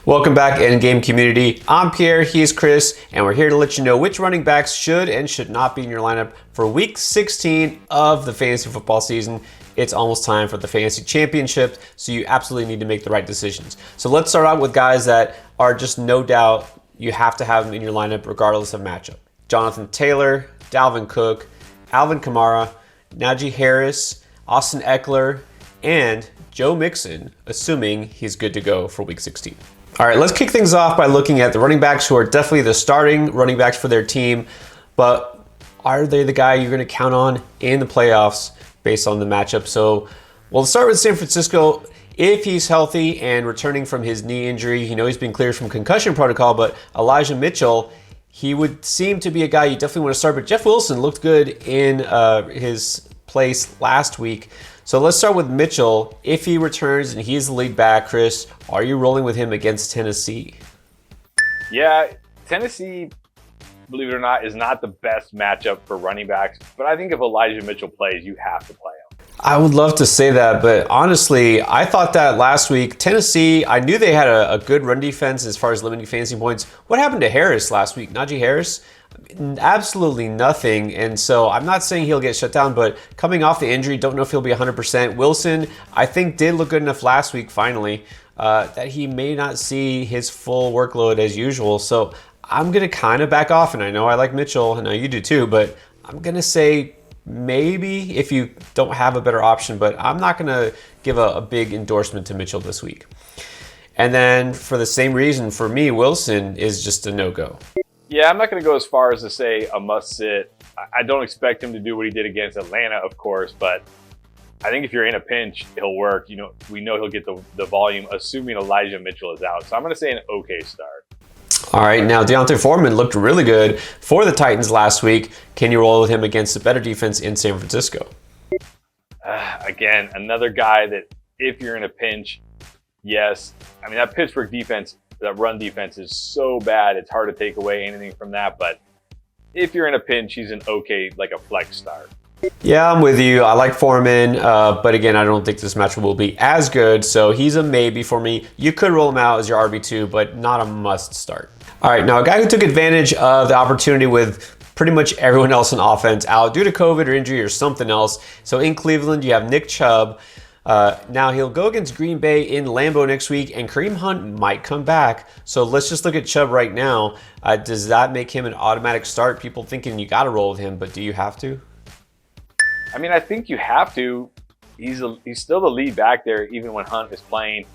Welcome back, Endgame community. I'm Pierre, he's Chris, and we're here to let you know which running backs should and should not be in your lineup for week 16 of the fantasy football season. It's almost time for the fantasy championship, so you absolutely need to make the right decisions. So let's start out with guys that are just no doubt you have to have them in your lineup regardless of matchup. Jonathan Taylor, Dalvin Cook, Alvin Kamara, Najee Harris, Austin Eckler, and Joe Mixon, assuming he's good to go for week 16. All right, let's kick things off by looking at the running backs who are definitely the starting running backs for their team, but are they the guy you're going to count on in the playoffs based on the matchup? So we'll start with San Francisco. If he's healthy and returning from his knee injury, he's been cleared from concussion protocol, but Elijah Mitchell, he would seem to be a guy you definitely want to start, but Jeff Wilson looked good in his place last week. So let's start with Mitchell. If he returns and he's the lead back, Chris, are you rolling with him against Tennessee? Yeah, Tennessee, believe it or not, is not the best matchup for running backs. But I think if Elijah Mitchell plays, you have to play him. I would love to say that, but honestly, I thought that last week. Tennessee, I knew they had a good run defense as far as limiting fantasy points. What happened to Harris last week? Najee Harris? Absolutely nothing. And so I'm not saying he'll get shut down, but coming off the injury, don't know if he'll be 100%. Wilson, I think, did look good enough last week, finally, that he may not see his full workload as usual. So I'm going to kind of back off. And I know I like Mitchell, and I know you do too, but I'm going to say maybe if you don't have a better option, but I'm not going to give a big endorsement to Mitchell this week. And then for the same reason, for me, Wilson is just a no-go. Yeah, I'm not going to go as far as to say a must-sit. I don't expect him to do what he did against Atlanta, of course, but I think if you're in a pinch, he'll work. We know he'll get the volume, assuming Elijah Mitchell is out. So I'm going to say an okay start. All right, now Deontay Foreman looked really good for the Titans last week. Can you roll with him against a better defense in San Francisco? Again, another guy that if you're in a pinch, yes. I mean, that Pittsburgh defense, that run defense is so bad, it's hard to take away anything from that. But if you're in a pinch, he's an okay, like a flex start. Yeah, I'm with you. I like Foreman, but again, I don't think this matchup will be as good. So he's a maybe for me. You could roll him out as your RB2, but not a must start. All right, now a guy who took advantage of the opportunity with pretty much everyone else on offense out due to COVID or injury or something else. So in Cleveland, you have Nick Chubb. Now he'll go against Green Bay in Lambeau next week, and Kareem Hunt might come back. So let's just look at Chubb right now. Does that make him an automatic start? People thinking you got to roll with him, but do you have to? I mean, I think you have to. He's still the lead back there, even when Hunt is playing.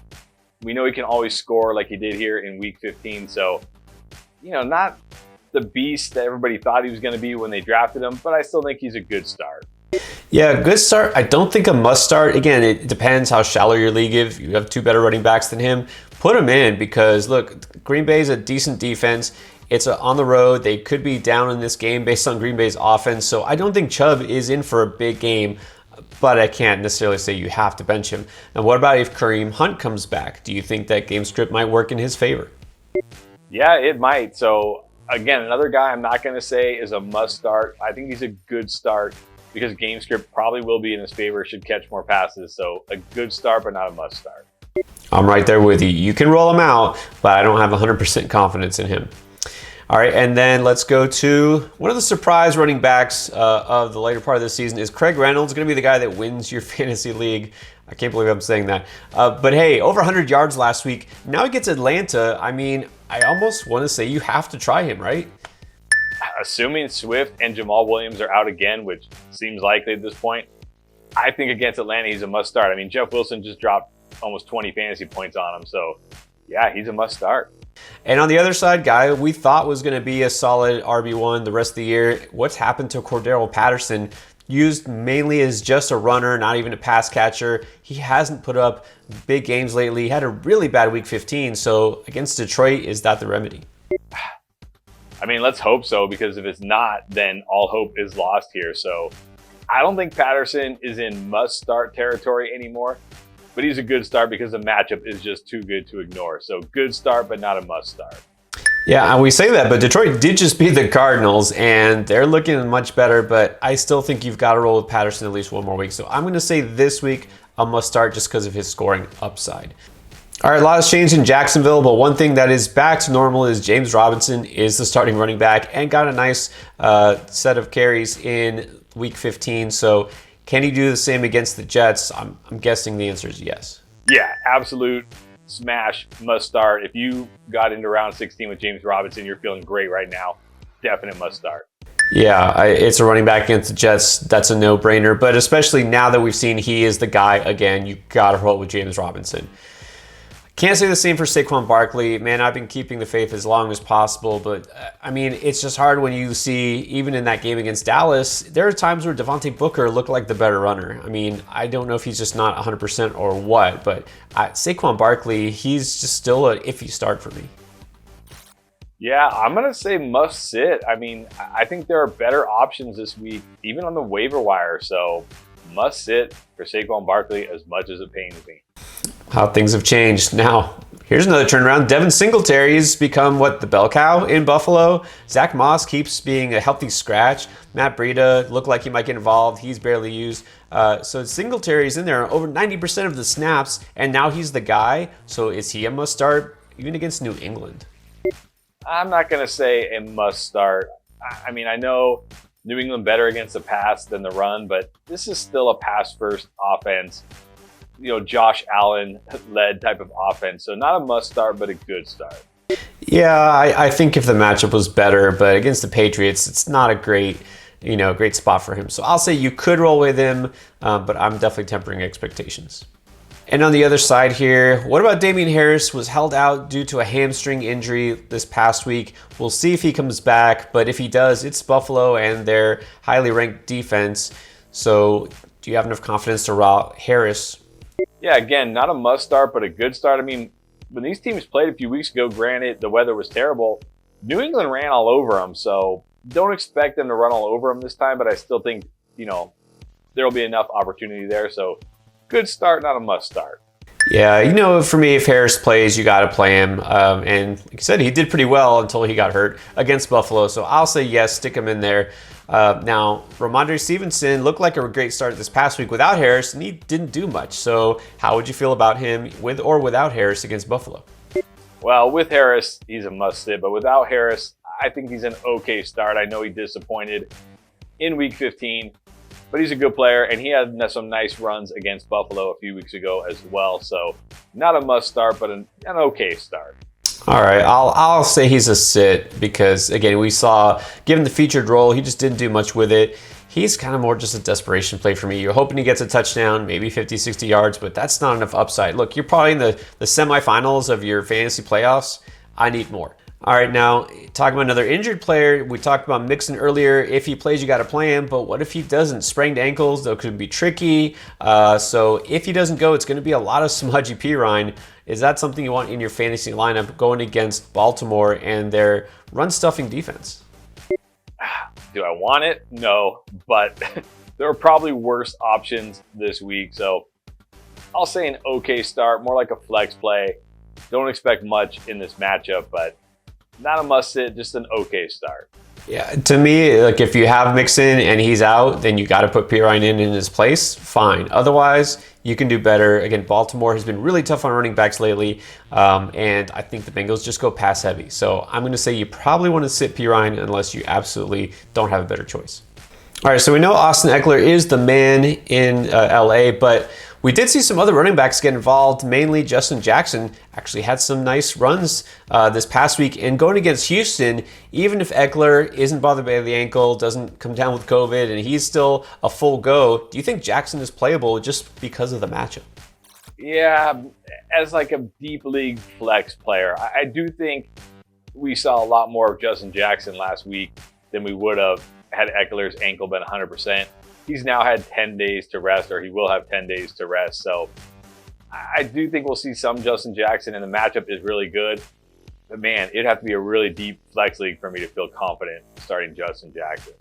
We know he can always score like he did here in Week 15. So, not the beast that everybody thought he was going to be when they drafted him, but I still think he's a good start. Yeah, good start. I don't think a must start. Again, it depends how shallow your league is. If you have two better running backs than him, put him in because, look, Green Bay is a decent defense. It's on the road. They could be down in this game based on Green Bay's offense. So I don't think Chubb is in for a big game, but I can't necessarily say you have to bench him. And what about if Kareem Hunt comes back? Do you think that game script might work in his favor? Yeah, it might. So again, another guy I'm not going to say is a must start. I think he's a good start because game script probably will be in his favor, should catch more passes. So a good start, but not a must start. I'm right there with you. You can roll him out, but I don't have 100% confidence in him. All right, and then let's go to one of the surprise running backs of the later part of this season is Craig Reynolds, going to be the guy that wins your fantasy league. I can't believe I'm saying that. But hey, over 100 yards last week. Now he gets Atlanta. I mean, I almost want to say you have to try him, right? Assuming Swift and Jamal Williams are out again, which seems likely at this point, I think against Atlanta, he's a must start. I mean, Jeff Wilson just dropped almost 20 fantasy points on him. So, yeah, he's a must start. And on the other side, guy we thought was going to be a solid RB1 the rest of the year. What's happened to Cordero Patterson? Used mainly as just a runner, not even a pass catcher. He hasn't put up big games lately. He had a really bad week 15. So against Detroit, is that the remedy? I mean, let's hope so, because if it's not, then all hope is lost here. So I don't think Patterson is in must-start territory anymore, but he's a good start because the matchup is just too good to ignore. So good start, but not a must-start. Yeah, and we say that, but Detroit did just beat the Cardinals, and they're looking much better, but I still think you've got to roll with Patterson at least one more week. So I'm going to say this week a must-start just because of his scoring upside. All right, a lot has changed in Jacksonville, but one thing that is back to normal is James Robinson is the starting running back and got a nice set of carries in week 15. So can he do the same against the Jets? I'm guessing the answer is yes. Yeah, absolute smash, must start. If you got into round 16 with James Robinson, you're feeling great right now. Definite must start. Yeah, it's a running back against the Jets. That's a no-brainer. But especially now that we've seen he is the guy again, you got to roll with James Robinson. Can't say the same for Saquon Barkley. Man, I've been keeping the faith as long as possible, but I mean, it's just hard when you see, even in that game against Dallas, there are times where Devontae Booker looked like the better runner. I mean, I don't know if he's just not 100% or what, but Saquon Barkley, he's just still an iffy start for me. Yeah, I'm going to say must sit. I mean, I think there are better options this week, even on the waiver wire, so must sit for Saquon Barkley as much as it pains me. How things have changed. Now, here's another turnaround. Devin Singletary's become, the bell cow in Buffalo. Zach Moss keeps being a healthy scratch. Matt Breida looked like he might get involved. He's barely used. So Singletary's in there over 90% of the snaps, and now he's the guy. So is he a must start even against New England? I'm not going to say a must start. I mean, I know New England better against the pass than the run, but this is still a pass-first offense. You know, Josh Allen-led type of offense. So not a must start, but a good start. Yeah, I think if the matchup was better, but against the Patriots, it's not a great spot for him. So I'll say you could roll with him, but I'm definitely tempering expectations. And on the other side here, what about Damian Harris? Was held out due to a hamstring injury this past week. We'll see if he comes back, but if he does, it's Buffalo and their highly ranked defense. So do you have enough confidence to route Harris? Yeah, again, not a must start, but a good start. I mean, when these teams played a few weeks ago, granted, the weather was terrible. New England ran all over them, so don't expect them to run all over them this time, but I still think, there will be enough opportunity there. So good start, not a must start. Yeah, for me, if Harris plays, you got to play him. And like I said, he did pretty well until he got hurt against Buffalo. So I'll say yes, stick him in there. Now, Ramondre Stevenson looked like a great start this past week without Harris, and he didn't do much. So how would you feel about him with or without Harris against Buffalo? Well, with Harris, he's a must-sit. But without Harris, I think he's an okay start. I know he disappointed in Week 15. But he's a good player, and he had some nice runs against Buffalo a few weeks ago as well. So not a must start, but an okay start. All right, I'll say he's a sit because, again, we saw, given the featured role, he just didn't do much with it. He's kind of more just a desperation play for me. You're hoping he gets a touchdown, maybe 50, 60 yards, but that's not enough upside. Look, you're probably in the semifinals of your fantasy playoffs. I need more. All right, now, talking about another injured player, we talked about Mixon earlier. If he plays, you got to play him, but what if he doesn't? Sprained ankles, that could be tricky. So if he doesn't go, it's going to be a lot of smudgy Pirine. Is that something you want in your fantasy lineup going against Baltimore and their run-stuffing defense? Do I want it? No, but there are probably worse options this week. So I'll say an okay start, more like a flex play. Don't expect much in this matchup, but not a must-sit, just an okay start. Yeah, to me, if you have Mixon and he's out, then you got to put Pirine in his place. Fine. Otherwise, you can do better. Again, Baltimore has been really tough on running backs lately, and I think the Bengals just go pass heavy. So I'm going to say you probably want to sit Pirine unless you absolutely don't have a better choice. All right, so we know Austin Eckler is the man in LA, but we did see some other running backs get involved, mainly Justin Jackson actually had some nice runs this past week. And going against Houston, even if Eckler isn't bothered by the ankle, doesn't come down with COVID, and he's still a full go, do you think Jackson is playable just because of the matchup? Yeah, as like a deep league flex player, I do think we saw a lot more of Justin Jackson last week than we would have had Eckler's ankle been 100%. He's now had 10 days to rest, or he will have 10 days to rest. So I do think we'll see some Justin Jackson, and the matchup is really good. But man, it'd have to be a really deep flex league for me to feel confident starting Justin Jackson.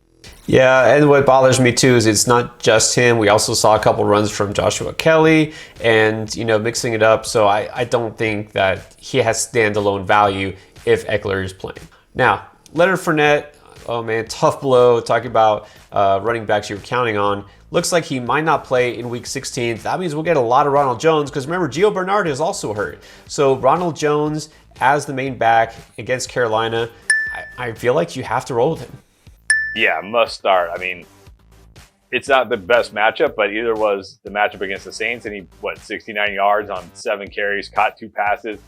Yeah, and what bothers me too is it's not just him. We also saw a couple runs from Joshua Kelly and, mixing it up. So I don't think that he has standalone value if Eckler is playing. Now, Leonard Fournette, oh man, tough blow. Talking about running backs you were counting on. looks like he might not play in week 16. That means we'll get a lot of Ronald Jones because remember, Gio Bernard is also hurt. So Ronald Jones as the main back against Carolina, I feel like you have to roll with him. Yeah, must start. I mean, it's not the best matchup, but either was the matchup against the Saints, and he, 69 yards on 7 carries, caught 2 passes.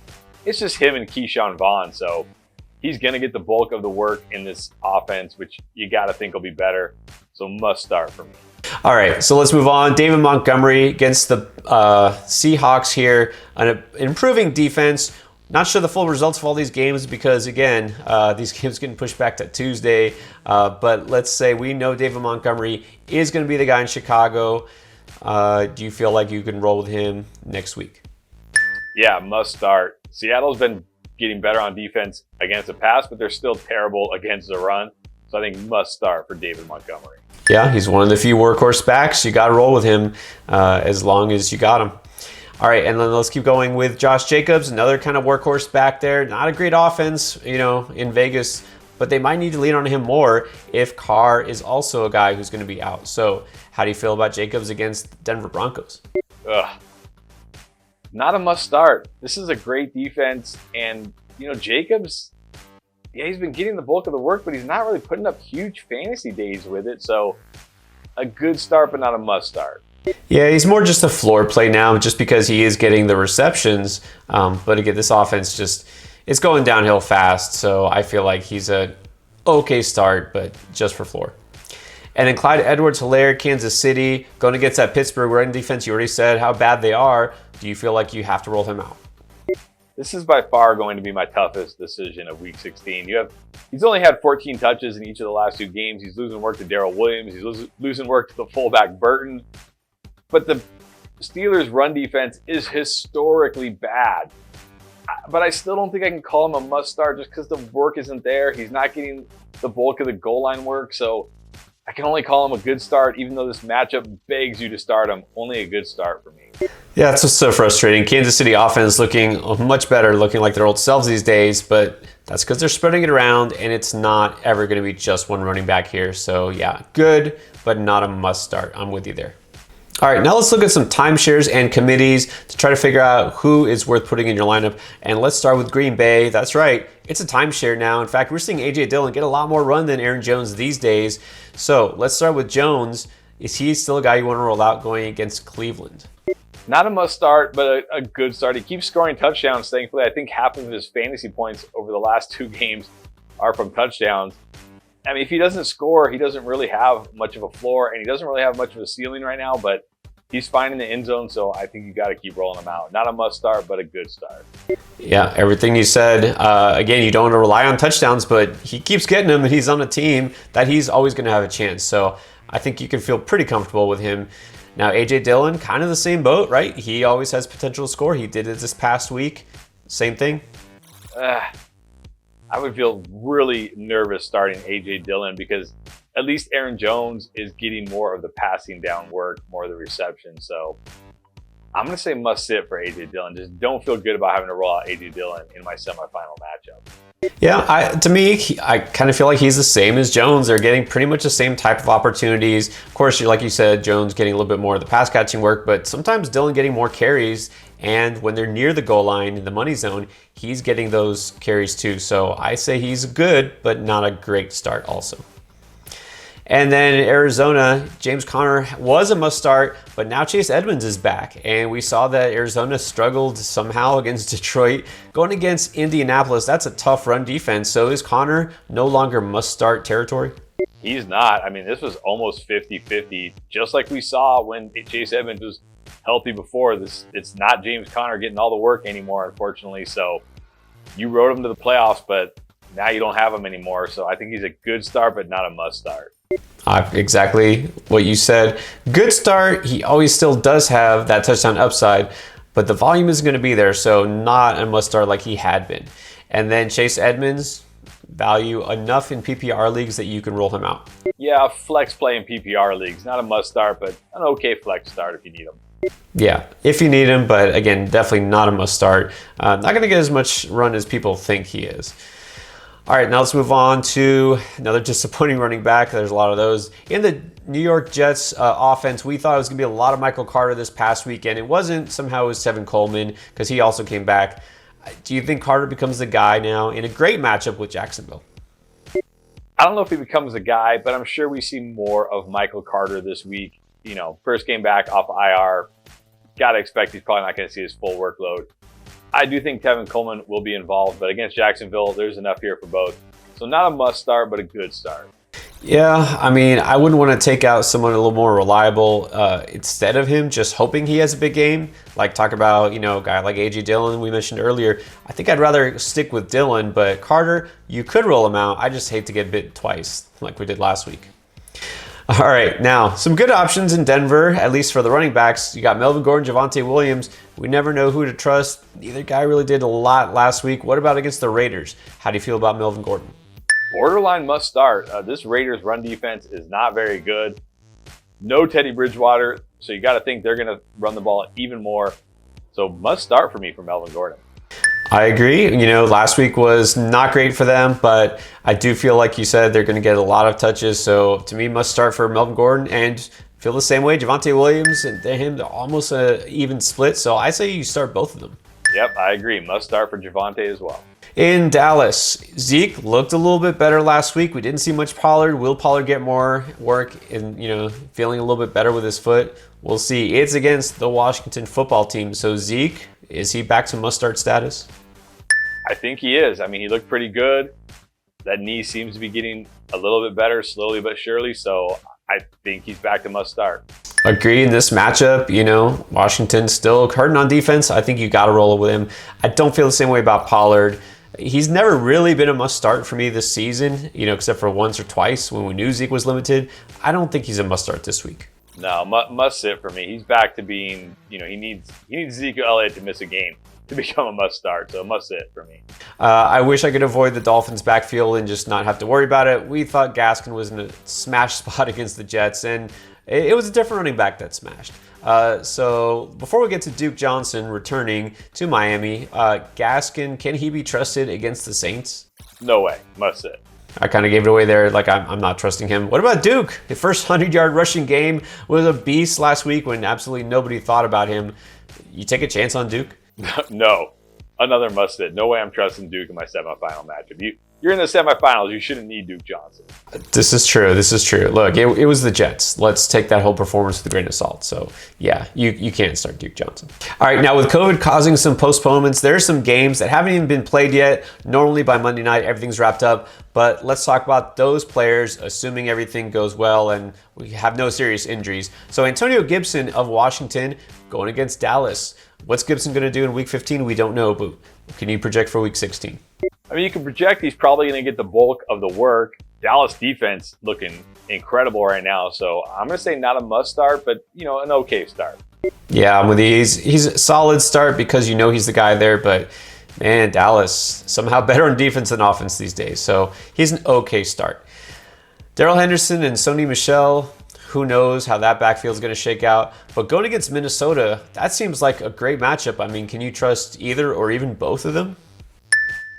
It's just him and Keyshawn Vaughn, so he's going to get the bulk of the work in this offense, which you got to think will be better. So must start for me. All right, so let's move on. David Montgomery against the Seahawks here. An improving defense. Not sure the full results of all these games because, again, these games getting pushed back to Tuesday. But let's say we know David Montgomery is going to be the guy in Chicago. Do you feel like you can roll with him next week? Yeah, must start. Seattle's been getting better on defense against the pass, but they're still terrible against the run. So I think must start for David Montgomery. Yeah, he's one of the few workhorse backs. You got to roll with him as long as you got him. All right, and then let's keep going with Josh Jacobs, another kind of workhorse back there. Not a great offense, in Vegas, but they might need to lean on him more if Carr is also a guy who's going to be out. So how do you feel about Jacobs against Denver Broncos? Not a must start. This is a great defense, and, Jacobs, yeah, he's been getting the bulk of the work, but he's not really putting up huge fantasy days with it. So a good start, but not a must start. Yeah, he's more just a floor play now just because he is getting the receptions. But again, this offense it's going downhill fast. So I feel like he's a okay start, but just for floor. And then Clyde Edwards-Helaire, Kansas City, going against that Pittsburgh run defense. You already said how bad they are. Do you feel like you have to roll him out? This is by far going to be my toughest decision of Week 16. He's only had 14 touches in each of the last 2 games. He's losing work to Darrell Williams. He's losing work to the fullback Burton. But the Steelers' run defense is historically bad. But I still don't think I can call him a must start just because the work isn't there. He's not getting the bulk of the goal line work. So I can only call him a good start, even though this matchup begs you to start him. Only a good start for me. Yeah, it's just so frustrating. Kansas City offense looking much better, looking like their old selves these days, but that's because they're spreading it around, and it's not ever going to be just one running back here. So yeah, good, but not a must start. I'm with you there. All right, now let's look at some timeshares and committees to try to figure out who is worth putting in your lineup. And let's start with Green Bay. That's right, it's a timeshare now. In fact, we're seeing A.J. Dillon get a lot more run than Aaron Jones these days. So let's start with Jones. Is he still a guy you want to roll out going against Cleveland? Not a must start, but a good start. He keeps scoring touchdowns, thankfully. I think half of his fantasy points over the last 2 games are from touchdowns. I mean, if he doesn't score, he doesn't really have much of a floor, and he doesn't really have much of a ceiling right now, but he's fine in the end zone, so I think you got to keep rolling him out. Not a must start, but a good start. Yeah, everything you said. Again, you don't want to rely on touchdowns, but he keeps getting them, and he's on a team that he's always going to have a chance. So I think you can feel pretty comfortable with him. Now, A.J. Dillon, kind of the same boat, right? He always has potential to score. He did it this past week. Same thing. I would feel really nervous starting A.J. Dillon because at least Aaron Jones is getting more of the passing down work, more of the reception. So I'm going to say must sit for A.J. Dillon. Just don't feel good about having to roll out A.J. Dillon in my semifinal matchup. Yeah, to me, I kind of feel like he's the same as Jones. They're getting pretty much the same type of opportunities. Of course, like you said, Jones getting a little bit more of the pass catching work, but sometimes Dillon getting more carries. And when they're near the goal line in the money zone, he's getting those carries too. So I say he's good, but not a great start also. And then in Arizona, James Conner was a must start, but now Chase Edmonds is back. And we saw that Arizona struggled somehow against Detroit. Going against Indianapolis, that's a tough run defense. So is Conner no longer must start territory? He's not. I mean, this was almost 50-50, just like we saw when Chase Edmonds was healthy before. It's not James Conner getting all the work anymore, unfortunately. So you rode him to the playoffs, but now you don't have him anymore. So I think he's a good start, but not a must start. Exactly what you said. Good start. He always still does have that touchdown upside, but the volume isn't going to be there, so not a must start like he had been. And then Chase Edmonds, value enough in PPR leagues that you can roll him out. Yeah, flex play in PPR leagues. Not a must start, but an okay flex start if you need him. Yeah, if you need him, but again, definitely not a must start. Not going to get as much run as people think he is. All right, now let's move on to another disappointing running back. There's a lot of those. In the New York Jets offense, we thought it was going to be a lot of Michael Carter this past weekend. It wasn't. Somehow it was Tevin Coleman because he also came back. Do you think Carter becomes the guy now in a great matchup with Jacksonville? I don't know if he becomes a guy, but I'm sure we see more of Michael Carter this week. You know, first game back off IR. Got to expect he's probably not going to see his full workload. I do think Tevin Coleman will be involved, but against Jacksonville, there's enough here for both. So not a must start, but a good start. Yeah, I mean, I wouldn't want to take out someone a little more reliable instead of him, just hoping he has a big game. Like talk about, a guy like A.J. Dillon we mentioned earlier. I think I'd rather stick with Dillon, but Carter, you could roll him out. I just hate to get bit twice like we did last week. All right, now, some good options in Denver, at least for the running backs. You got Melvin Gordon, Javonte Williams. We never know who to trust. Neither guy really did a lot last week. What about against the Raiders? How do you feel about Melvin Gordon? Borderline must start. This Raiders run defense is not very good. No Teddy Bridgewater, so you got to think they're going to run the ball even more. So must start for me for Melvin Gordon. I agree. Last week was not great for them, but I do feel like you said they're going to get a lot of touches. So to me, must start for Melvin Gordon, and feel the same way. Javonte Williams and they're almost an even split. So I say you start both of them. Yep, I agree. Must start for Javonte as well. In Dallas, Zeke looked a little bit better last week. We didn't see much Pollard. Will Pollard get more work and, feeling a little bit better with his foot? We'll see. It's against the Washington football team. So Zeke, is he back to must-start status? I think he is. I mean, he looked pretty good. That knee seems to be getting a little bit better, slowly but surely. So I think he's back to must-start. Agree. In this matchup, Washington still hurting on defense. I think you got to roll with him. I don't feel the same way about Pollard. He's never really been a must-start for me this season, except for once or twice when we knew Zeke was limited. I don't think he's a must-start this week. No, must sit for me. He's back to being, he needs Ezekiel Elliott to miss a game to become a must-start, so must sit for me. I wish I could avoid the Dolphins' backfield and just not have to worry about it. We thought Gaskin was in a smash spot against the Jets, and it was a different running back that smashed. So before we get to Duke Johnson returning to Miami, Gaskin, can he be trusted against the Saints? No way. Must sit. I kind of gave it away there. Like, I'm not trusting him. What about Duke? His first 100-yard rushing game was a beast last week when absolutely nobody thought about him. You take a chance on Duke? No. Another must sit. No way I'm trusting Duke in my semifinal matchup. You're in the semifinals. You shouldn't need Duke Johnson. This is true. Look, it was the Jets. Let's take that whole performance with a grain of salt. So, yeah, you can't start Duke Johnson. All right, now with COVID causing some postponements, there are some games that haven't even been played yet. Normally by Monday night, everything's wrapped up. But let's talk about those players, assuming everything goes well and we have no serious injuries. So Antonio Gibson of Washington going against Dallas. What's Gibson going to do in Week 15? We don't know, but can you project for Week 16? I mean, you can project he's probably going to get the bulk of the work. Dallas defense looking incredible right now. So I'm going to say not a must start, but, an okay start. Yeah, I'm with you. He's a solid start because he's the guy there, but man, Dallas somehow better on defense than offense these days. So he's an okay start. Darrell Henderson and Sony Michel, who knows how that backfield is going to shake out. But going against Minnesota, that seems like a great matchup. I mean, can you trust either or even both of them?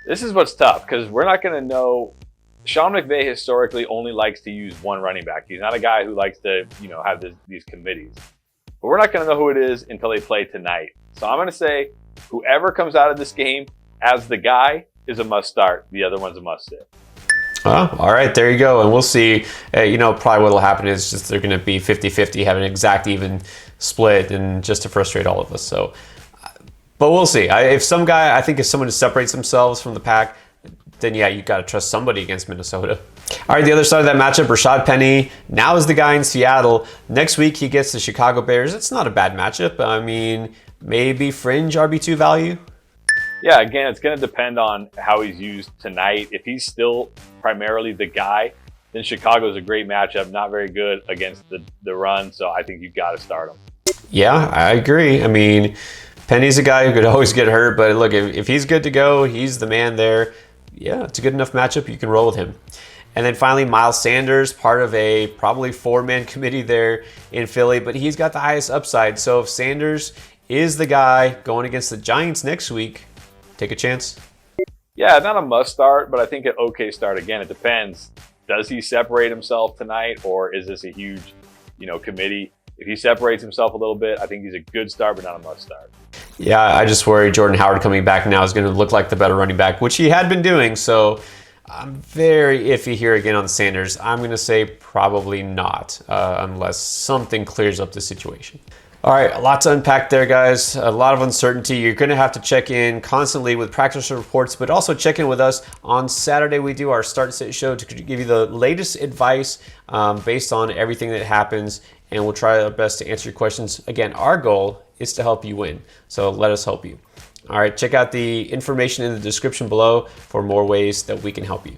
This is what's tough because we're not going to know. Sean McVay historically only likes to use one running back. He's not a guy who likes to, have these committees. But we're not going to know who it is until they play tonight. So I'm going to say whoever comes out of this game as the guy is a must start. The other one's a must sit. All right, there you go. And we'll see, probably what will happen is just they're going to be 50-50, have an exact even split, and just to frustrate all of us. So, but we'll see. I think if someone separates themselves from the pack, then yeah, you got to trust somebody against Minnesota. All right, the other side of that matchup, Rashad Penny now is the guy in Seattle. Next week, he gets the Chicago Bears. It's not a bad matchup. I mean, maybe fringe RB2 value. Yeah, again, it's going to depend on how he's used tonight. If he's still primarily the guy, then Chicago's a great matchup, not very good against the run, so I think you've got to start him. Yeah, I agree. I mean, Penny's a guy who could always get hurt, but look, if he's good to go, he's the man there. Yeah, it's a good enough matchup. You can roll with him. And then finally, Miles Sanders, part of a probably 4-man committee there in Philly, but he's got the highest upside. So if Sanders is the guy going against the Giants next week, take a chance. Yeah, not a must start, but I think an okay start. Again, it depends. Does he separate himself tonight, or is this a huge, committee? If he separates himself a little bit, I think he's a good start, but not a must start. Yeah, I just worry Jordan Howard coming back now is going to look like the better running back, which he had been doing. So I'm very iffy here again on Sanders. I'm going to say probably not, unless something clears up the situation. All right, a lot to unpack there, guys. A lot of uncertainty. You're going to have to check in constantly with practice reports, but also check in with us. On Saturday, we do our start sit show to give you the latest advice based on everything that happens, and we'll try our best to answer your questions. Again, our goal is to help you win, so let us help you. All right, check out the information in the description below for more ways that we can help you.